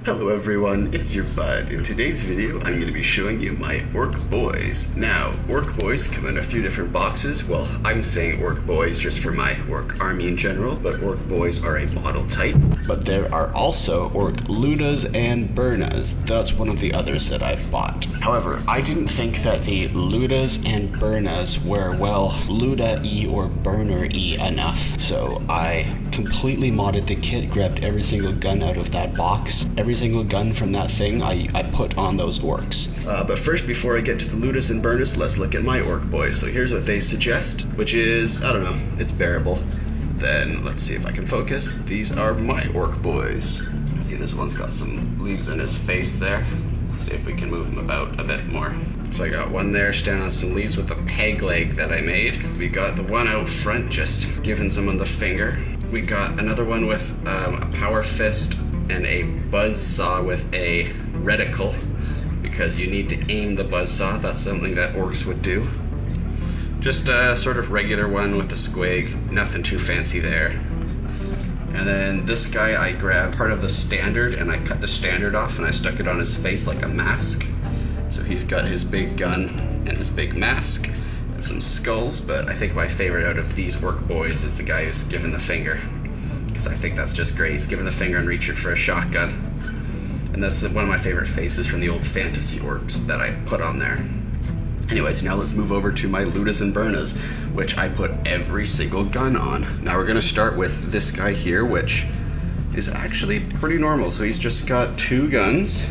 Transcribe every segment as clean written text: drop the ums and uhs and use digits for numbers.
Hello everyone, it's your bud. In today's video, I'm going to be showing you my Orc Boys. Now, Orc Boys come in a few different boxes. Well, I'm saying Orc Boys just for my Orc army in general, but Orc Boys are a model type. But there are also Orc Ludas and Burnas. That's one of the others that I've bought. However, I didn't think that the Ludas and Burnas were, well, Luda-y or Burner-y enough. So I completely modded the kit, grabbed every single gun out of that box. Every single gun from that thing I put on those orcs. But first, before I get to the Ludas and Burnas, let's look at my Orc Boys. So here's what they suggest, which is, I don't know, it's bearable. Then let's see if I can focus. These are my Orc Boys. See, this one's got some leaves in his face there. Let's see if we can move him about a bit more. So I got one there standing on some leaves with a peg leg that I made. We got the one out front just giving someone the finger. We got another one with a power fist and a buzzsaw with a reticle, because you need to aim the buzzsaw. That's something that orcs would do. Just a sort of regular one with a squig, nothing too fancy there. And then this guy, I grabbed part of the standard and I cut the standard off and I stuck it on his face like a mask. So he's got his big gun and his big mask and some skulls, but I think my favorite out of these Orc Boys is the guy who's given the finger. I think that's just great. He's giving the finger and reaching for a shotgun. And that's one of my favorite faces from the old fantasy orcs that I put on there. Anyways, now let's move over to my Ludas and Burnas, which I put every single gun on. Now we're gonna start with this guy here, which is actually pretty normal. So he's just got two guns.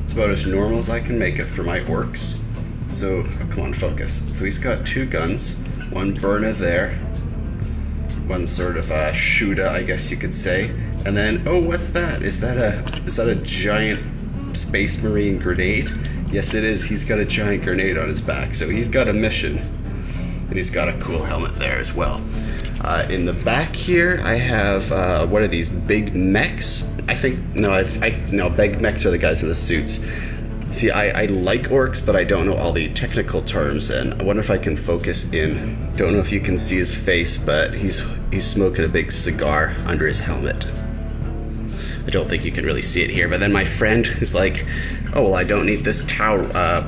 It's about as normal as I can make it for my orcs. So, oh, come on, focus. So he's got two guns, one Burna there, one sort of a shooter, I guess you could say. And then, oh, what's that? Is that a giant Space Marine grenade? Yes, it is. He's got a giant grenade on his back, so he's got a mission. And he's got a cool helmet there as well. In the back here, I have, what are these, big mechs? I think, no, big mechs are the guys in the suits. See, I like orcs, but I don't know all the technical terms, and I wonder if I can focus in. Don't know if you can see his face, but he's smoking a big cigar under his helmet. I don't think you can really see it here, but then my friend is like, oh, well, I don't need this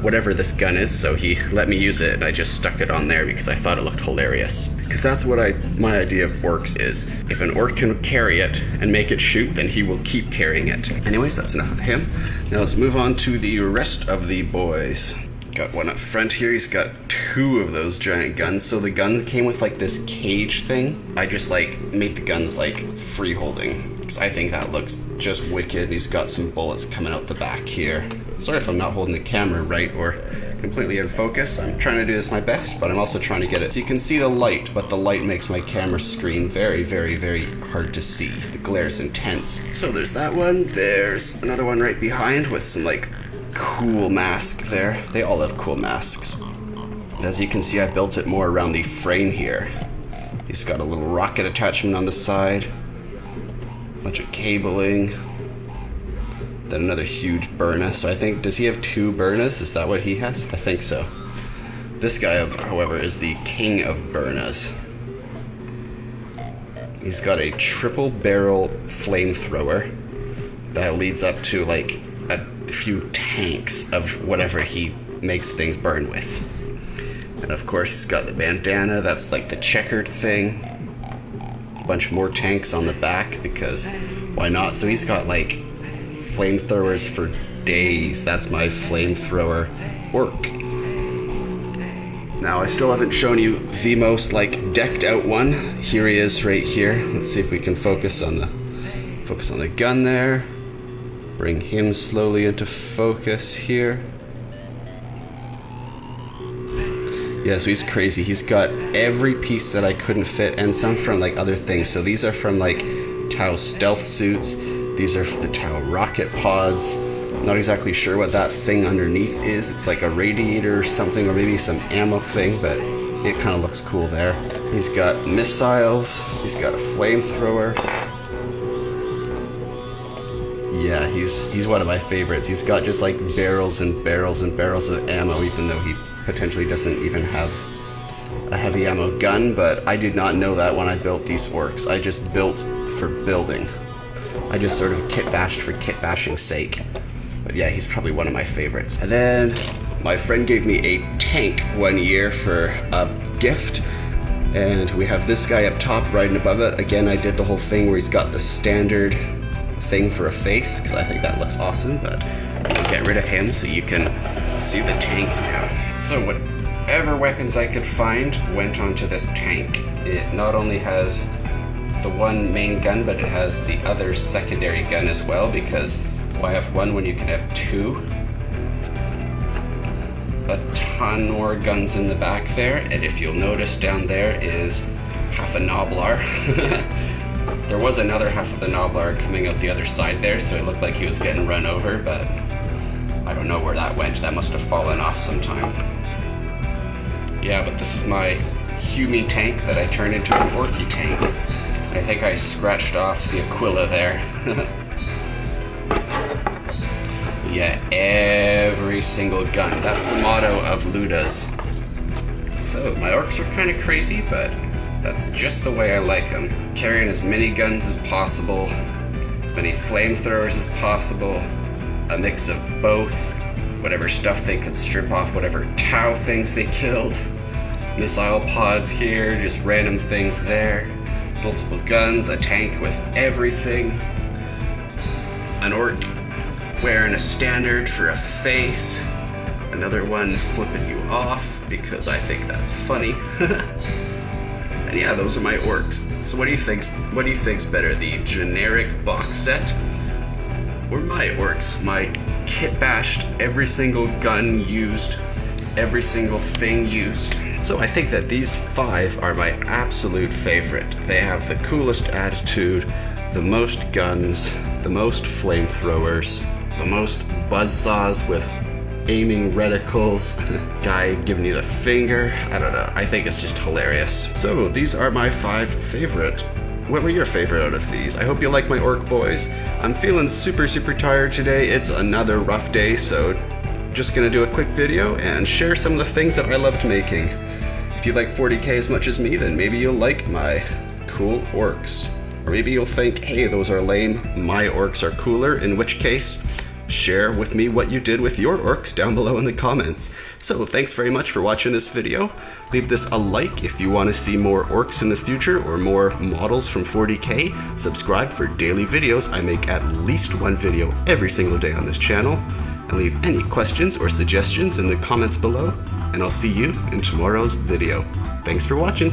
whatever this gun is, so he let me use it, and I just stuck it on there because I thought it looked hilarious. Because that's what my idea of orcs is. If an orc can carry it and make it shoot, then he will keep carrying it. Anyways, that's enough of him. Now let's move on to the rest of the boys. Got one up front here. He's got two of those giant guns. So the guns came with like this cage thing. I just like made the guns like free holding, because I think that looks just wicked. He's got some bullets coming out the back here. Sorry if I'm not holding the camera right or completely in focus. I'm trying to do this my best, but I'm also trying to get it so you can see the light, but the light makes my camera screen very, very, very hard to see. The glare's intense. So there's that one. There's another one right behind with some like cool mask there. They all have cool masks. As you can see, I built it more around the frame here. He's got a little rocket attachment on the side, bunch of cabling, then another huge Burna. So I think, does he have two Burnas? Is that what he has? I think so. This guy, however, is the king of Burnas. He's got a triple barrel flamethrower that leads up to like a few tanks of whatever he makes things burn with. And of course he's got the bandana, that's like the checkered thing. A bunch more tanks on the back, because why not? So he's got like flamethrowers for days. That's my flamethrower orc. Now I still haven't shown you the most like decked out one. Here he is right here. Let's see if we can focus on the gun there. Bring him slowly into focus here. Yeah, so he's crazy. He's got every piece that I couldn't fit, and some from like other things. So these are from like Tau stealth suits. These are the Tau rocket pods. Not exactly sure what that thing underneath is. It's like a radiator or something, or maybe some ammo thing, but it kind of looks cool there. He's got missiles. He's got a flamethrower. Yeah, he's one of my favorites. He's got just like barrels and barrels and barrels of ammo, even though he potentially doesn't even have a heavy ammo gun. But I did not know that when I built these orcs. I just built for building. I just sort of kit bashed for kit bashing's sake. But yeah, he's probably one of my favorites. And then my friend gave me a tank one year for a gift. And we have this guy up top right and above it. Again, I did the whole thing where he's got the standard thing for a face, because I think that looks awesome, but I'll get rid of him so you can see the tank now. So whatever weapons I could find went onto this tank. It not only has the one main gun, but it has the other secondary gun as well, because why have one when you can have two? A ton more guns in the back there, and if you'll notice down there is half a Noblar. There was another half of the Noblar coming out the other side there, so it looked like he was getting run over, but I don't know where that went. That must have fallen off sometime. Yeah, but this is my Hume tank that I turned into an Orky tank. I think I scratched off the Aquila there. Yeah, every single gun. That's the motto of Ludas. So my orcs are kind of crazy, but that's just the way I like them. Carrying as many guns as possible, as many flamethrowers as possible, a mix of both, whatever stuff they could strip off, whatever Tau things they killed, missile pods here, just random things there, multiple guns, a tank with everything, an orc wearing a standard for a face, another one flipping you off because I think that's funny. And yeah, those are my orcs. So what do you think's better, the generic box set or my orcs? My kit bashed, every single gun used, every single thing used. So I think that these 5 are my absolute favorite. They have the coolest attitude, the most guns, the most flamethrowers, the most buzzsaws with aiming reticles, guy giving you the finger. I don't know, I think it's just hilarious. So these are my 5 favorite. What were your favorite out of these? I hope you like my orc boys. I'm feeling super tired today. It's another rough day, so just gonna do a quick video and share some of the things that I loved making. If you like 40k as much as me, then maybe you'll like my cool orcs. Or maybe you'll think, hey, those are lame, my orcs are cooler, in which case, share with me what you did with your orcs down below in the comments. So thanks very much for watching this video. Leave this a like if you want to see more orcs in the future or more models from 40k. Subscribe for daily videos. I make at least one video every single day on this channel. And leave any questions or suggestions in the comments below. And I'll see you in tomorrow's video. Thanks for watching.